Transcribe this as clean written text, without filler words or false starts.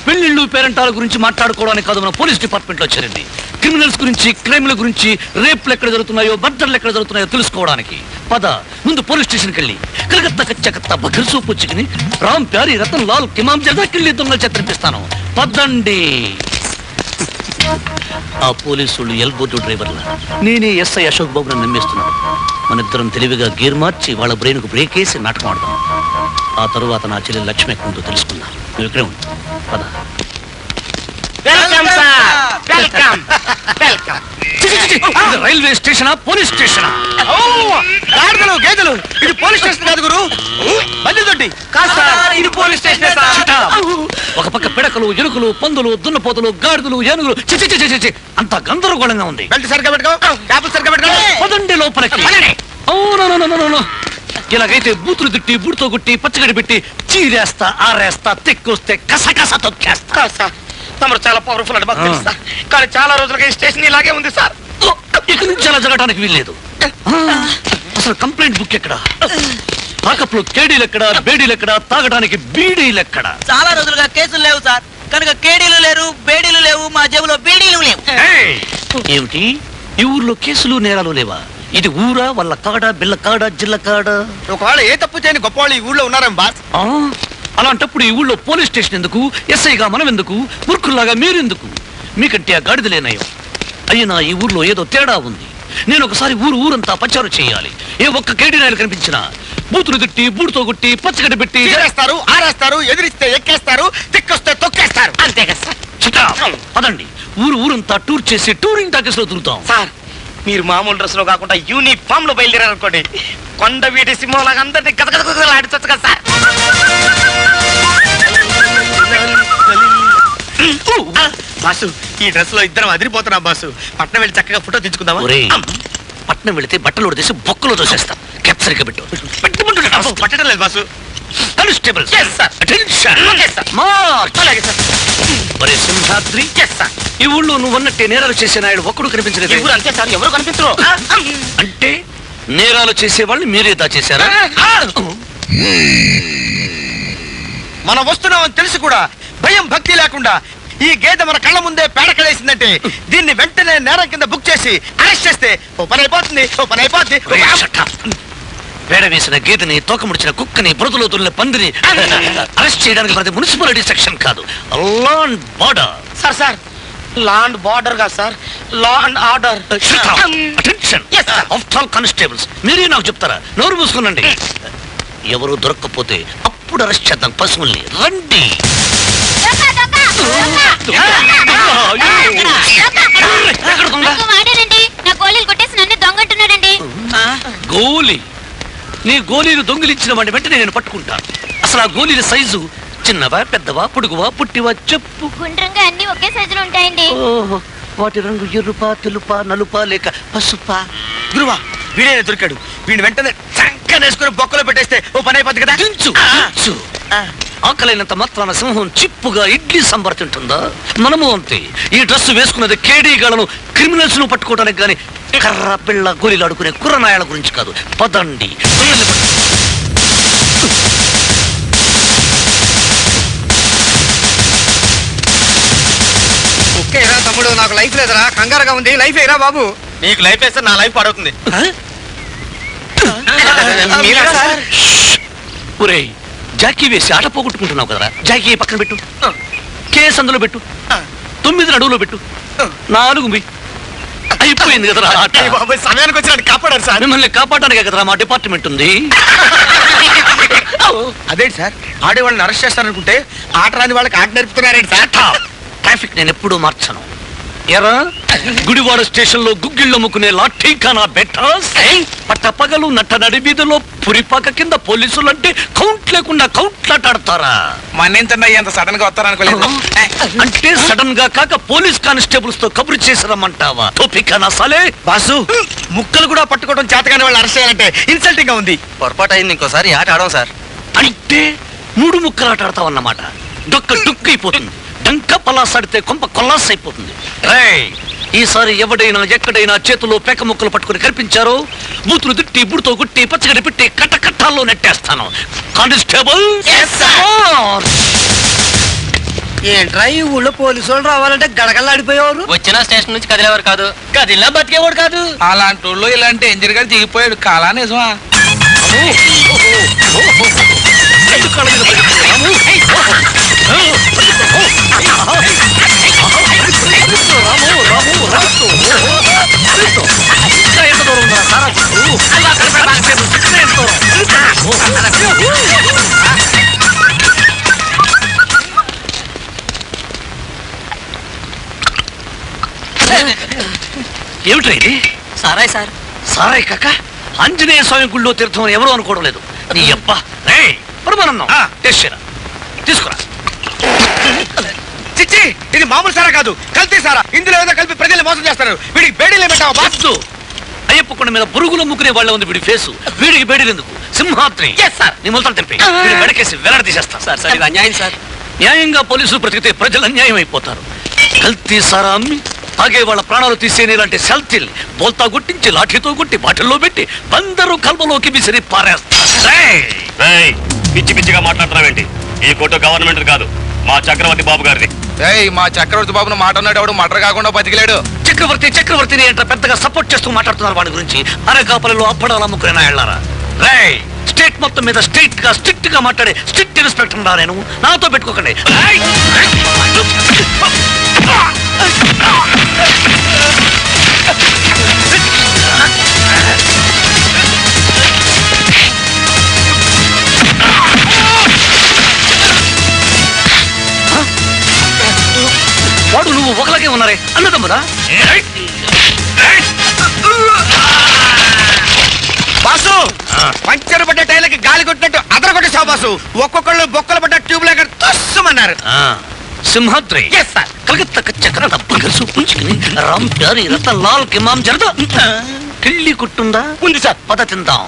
పెళ్లిళ్ళు పేరెంటాల గురించి మాట్లాడుకోవడానికి కాదు మన పోలీస్ డిపార్ట్మెంట్ లో చేరింది. క్రిమినల్స్ గురించి, క్రైమ్ల గురించి, రేపులు ఎక్కడ జరుగుతున్నాయో, మర్డర్లు ఎక్కడ జరుగుతున్నాయో తెలుసుకోవడానికి. పద ముందు పోలీస్ స్టేషన్కి వెళ్ళి కలకత్తా కచ్చకత్తా బగర్ సూపు చికెని రామ్ ప్యారీ రతన్ లాల్ కిమాం జదాకిళ్ళి దొంగలు చిత్రిపిస్తాను. పదండి. ఆ పోలీసులు ఎల్బోటు డ్రైవర్ల నేనే ఎస్ఐ అశోక్ బాబుని నమ్మేస్తున్నాను. మనిద్దరం తెలివిగా గేర్ మార్చి వాళ్ళ బ్రెయిన్కు బ్రేక్ వేసి నాటకం ఆడదాం. ఆ తరువాత నా చెల్లి లక్ష్మి ఎక్కడుందో తెలుసుకుందాం. విక్రమ్ పద. రైల్వే స్టేషనా, పోలీస్ స్టేషనా? గేదెలు ఇది పోలీస్ స్టేషన్ కాదు గురు, బండిదొడ్డి. ఇది పోలీస్ స్టేషన్. ఒక పక్క పిడకలు, ఎలుకలు, పందులు, దున్నపోతులు, గాడిదలు, ఏనుగులు, అంత గందరగోళంగా ఉంది. బెల్ట్ సరిగ్గా పెట్టుకో, క్యాపులు సరిగ్గా పెట్టుకో. పదండి లోపలికి. ఇలాగైతే బూతులు తిట్టి, బూటుతో కొట్టి, పచ్చగడి పెట్టి, చీరేస్తా, ఆరేస్తా, తెక్కొస్తే కసకస తొక్కేస్తా. తమరు చాలా పవర్ఫుల్ అంటే మాకు తెలుసు సార్, కానీ చాలా రోజులుగా ఈ స్టేషన్ ఇలాగే ఉంది సార్. ఇక్కడి నుంచి అలా జరగడానికి వీల్లేదు. అసలు కంప్లైంట్ బుక్ ఎక్కడ? తాకప్లో కేడీలు ఎక్కడ, బేడీలు ఎక్కడ, తాగడానికి బీడీలు ఎక్కడ? చాలా రోజులుగా కేసులు లేవు సార్, కనుక కేడీలు లేరు, బేడీలు లేవు, మా జేబులో బీడీలు లేవు. ఏమిటి ఈ ఊర్లో కేసులు నేరాలు లేవా? ఇది ఊరా, వాళ్ళ కాడ, బిళ్ళ కాడ, జిల్ల కాడ? ఒకవేళ ఏ తప్పు చేయని గొప్ప వాళ్ళు ఈ ఊళ్ళో ఉన్నారేం బాస్? అలాంటప్పుడు ఈ ఊళ్ళో పోలీస్ స్టేషన్ ఎందుకు? ఎస్ఐగా మనం ఎందుకు? మూర్ఖుల్లాగా మీరెందుకు? మీకంటే ఆ గాడిదలేనయం. అయినా ఈ ఊర్లో ఏదో తేడా ఉంది. నేను ఒకసారి ఊరంతా పచారు చేయాలి. ఏ ఒక్క కేడీనాయలు కనిపించినా బూతులు తిట్టి, బూటుతో కొట్టి, పచ్చగడ్డ పెట్టి చేస్తారు, ఆరేస్తారు, ఎదిరిస్తే ఎక్కేస్తారు, తిక్కొస్తే తొక్కేస్తారు. అంతే కదా సార్. పదండి, ఊరంతా టూర్ చేసి టూరింగ్ టాకీస్ లో తిరుగుతాం. సార్ మీరు మామూలు డ్రెస్ లో కాకుండా యూనిఫామ్ లో బయలుదేరారనుకోండి, కొండ వీటి సింహంలాగా అందరినీ గదగదగదలాడించొచ్చు కదా సార్. బాసు ఈ డ్రెస్ లో ఇద్దరం అదిరిపోతున్నాం బాసు. పట్నం వెళ్ళి చక్కగా ఫోటో తెచ్చుకుందామా? పట్నం వెళితే బట్టలు ఉడదీసి బొక్కలో తోసేస్తాం. సరిగ్గా పెట్టు. పట్టడం లేదు బాసు. కానిస్టేబుల్ సింహాద్రి, ఈ ఊళ్ళో నువ్వు అన్నట్టే నేరాలు చేసే నాయుడు ఒక్కడు కనిపించలేదు. అంతే సార్, ఎవరు కనిపించరు. అంటే నేరాలు చేసే వాళ్ళు మీరే దాచేశారా? మనం వస్తున్నామని తెలిసి కూడా భయం భక్తి లేకుండా ఈ గేదె మన కళ్ళ ముందే పేడకలేసిందంటే దీన్ని వెంటనే నేరం కింద బుక్ చేసి అరెస్ట్ చేస్తే ఓ పని అయిపోతుంది, ఓ పని అయిపోతుంది. పేడ వేసిన గేదెని, తోక ముడిచిన కుక్కని, బురదలో తొలిన పందిని అరెస్ట్ చేయడానికి మనది మున్సిపాలిటీ సెక్షన్ కాదు, law and border. Sir sir law and border కాదు sir, law and order. Attention after all constables, మీరే నాకు చెప్తారా? నోరు మూసుకునండి. ఎవరు దొరక్కపోతే అప్పుడు అరెస్ట్ చేద్దాం పశువుల్ని. రండి. గోలీ, నీ గోలీలు దొంగిలించిన వాడిని వెంటనే నేను పట్టుకుంటాను. అసలు ఆ గోలీల సైజు చిన్నవా, పెద్దవా, పొడుగువా, పుట్టివా చెప్పు. గుండ్రంగా అన్ని ఒకే సైజులో ఉంటాయండి. ఓహో, వాటి రంగు ఎరుపా, తెలుపా, నలుపా లేక పసుపా? గురువా వీడే దొరికాడు, వీడిని వెంటనే చంకనేసుకుని బొక్కలో పెట్టేస్తే ఓ పని అయిపోద్ది కదా. దించు. ఆకలైనంత మాత్రాన సింహం చిప్పుగా ఇడ్లీ సంబర్ తింటుందా? మనము అంతే. ఈ డ్రెస్ వేసుకున్నది కేడీగాళ్లను, క్రిమినల్స్ ను పట్టుకోవడానికి గాని కర్ర పిల్ల గోలీలు ఆడుకునే కుర్రనాయాల గురించి కాదు. పదండి. ఒకేరా తమ్ముడు, నాకు లైఫ్ లేదురా, కంగారుగా ఉంది. లైఫ్ ఏరా బాబు. నీకు లైఫ్ వేస్తే నా లైఫ్ పడుతుంది. ఒరేయ్, జాకీ వేసి ఆట పోగొట్టుకుంటున్నావు కదరా. జాకీ పక్కన పెట్టు, కేసు అందులో పెట్టు, 9 అడుగులో పెట్టు, 4 అయిపోయింది కదరా. సమయానికి వచ్చి కాపాడారు సార్. మిమ్మల్ని కాపాడడానికే కదరా మా డిపార్ట్మెంట్ ఉంది. అదేంటి సార్, ఆడేవాళ్ళని అరెస్ట్ చేస్తారనుకుంటే ఆట రాని వాళ్ళకి ఆట నేర్పుతున్నారేంటి సార్? ట్రాఫిక్ నేను ఎప్పుడూ మార్చను. ఎరా గుడివాడ స్టేషన్ లో గుగ్గిళ్ళు అమ్ముకునే లాఠీఖానా బెటర్స్, పట్టపగలు నట్ట నడిబీదలో పురిపాక కింద పోలీసులు అంటే కౌంట్ లేకుండా కౌంట్లాటాడతారా? మన్నేంత సడన్ గా వస్తారనుకోలేదు. అంటే సడన్ గా కాక పోలీస్ కానిస్టేబుల్స్ తో కబురు చేసారమ్మంటావా? టోపికానా సాలే. బాసు ముక్కలు కూడా పట్టుకోవడం చేతగానే వాళ్ళు అరెస్ట్ చేయాలంటే ఇన్సల్టింగ్ గా ఉంది. పొరపాటు అయింది, ఇంకోసారి ఆట ఆడం సార్. అంటే 3 ముక్కలు ఆట ఆడతావన్నమాట. డొక్క డుక్కైపోతుంది, డంక పలాసాడితే కొంప కొల్లాస్ అయిపోతుంది. ఈసారి ఎవడైనా ఎక్కడైనా చేతుల్లో పేక ముక్కలు పట్టుకుని కనిపించారో బూతులు తిట్టి, బుడితో గుట్టి, పచ్చగడి పెట్టి కట్టకట్టాల్లో నెట్టేస్తాను. కానిస్టేబుల్ ఏంట్రా ఈ ఊళ్ళో పోలీసు వాళ్ళు రావాలంటే గడగల్లాడిపోయేవారు వచ్చిన స్టేషన్ నుంచి కదిలేవారు కాదు. గదిలా బతికేవాడు కాదు. అలాంటి వాళ్ళు ఇలాంటి ఎంజర్ గారు దిగిపోయాడు కాలా నిజమా? రెండు కాళ్ళ మీద పరిగెత్తు, రాము. పరిగెత్తు, రాము, రాము, పరిగెత్తు. పరిగెత్తు. ఇంకా ఎంత దూరం ఉందా సారా చెట్టు? ఇంకా ఎంత దూరం? ఏమిట్రా ఇది? సారాయ్ సార్. సారాయి కాక ఆంజనేయ స్వామి గుళ్ళో తీర్థం అని ఎవరు అనుకోవడం లేదు. నీ అబ్బా పరమానందం టెస్ట్ చేయరా, తీసుకురా. చిచ్చి, ఇది మామూలు సారా కాదు, కల్తీ సారా. ఇందులో ఏదో కలిపి ప్రజల్ని మోసం చేస్తారు. వీడికి బేడీలే పెట్టావా బాస్? బాసు అయ్యప్ప కొండ మీద పురుగులు అమ్ముకునే వాళ్ళ ఉంది వీడి ఫేసు. వీడికి బేడీలెందుకు? సింహాద్రి నీ మొలతలు తెంపి వీడి మెడకేసి వెల్లడి తీసేస్తా. సార్ ఇది అన్యాయం సార్. న్యాయంగా పోలీసులు బ్రతికితే ప్రజలు అన్యాయం అయిపోతారు. కల్తీ సారా అమ్మి తాగే వాళ్ళ ప్రాణాలు తీసేని ఇలాంటి సెల్తీల్ని బోల్తా గుట్టించి లాఠీతో గుట్టి బాటిల్లో పెట్టి బందరు కల్పలోకి విసిరి పారేస్తా. పిచ్చి పిచ్చిగా మాట్లాడుతున్నావేంటి? ఈ కోట గవర్నమెంట్ కాదు, మా చక్రవర్తి బాబు గారిది. మా చక్రవర్తి బాబును మాట అన్నాడు, ఎవడు మటర్ కాకుండా బతికిలేడు. చక్రవర్తిని అంటే పెద్దగా సపోర్ట్ చేస్తూ మాట్లాడుతున్నారు వాడి గురించి. అరకాపలలో అప్పడాలు అమ్ముకునే నాయళ్ళారా. స్టేట్ మొత్తం మీద స్ట్రిక్ట్ గా మాట్లాడే స్ట్రిక్ట్ ఇన్స్పెక్టర్ రా నేను. నాతో పెట్టుకోకండి. వాడు నువ్వు ఒకలాగే ఉన్నారే అన్నదమ్మురా? బాసు, పంచర్ పడ్డ టైర్లకి గాలి కొట్టినట్టు అదర కొట్టేసావు బాసు. ఒక్కొక్కళ్ళు బొక్కలు పడ్డ ట్యూబ్ లాగా తుస్సమన్నారు. సింహాద్రి కలకత్తా కచ్చ కన్నడ పగసు పుంచుకుని రామ్ ప్యారీ రతన్ లాల్ కి మాం జరదా కిళ్ళి కుట్టుందా ఉంది సార్. పద తిందాం.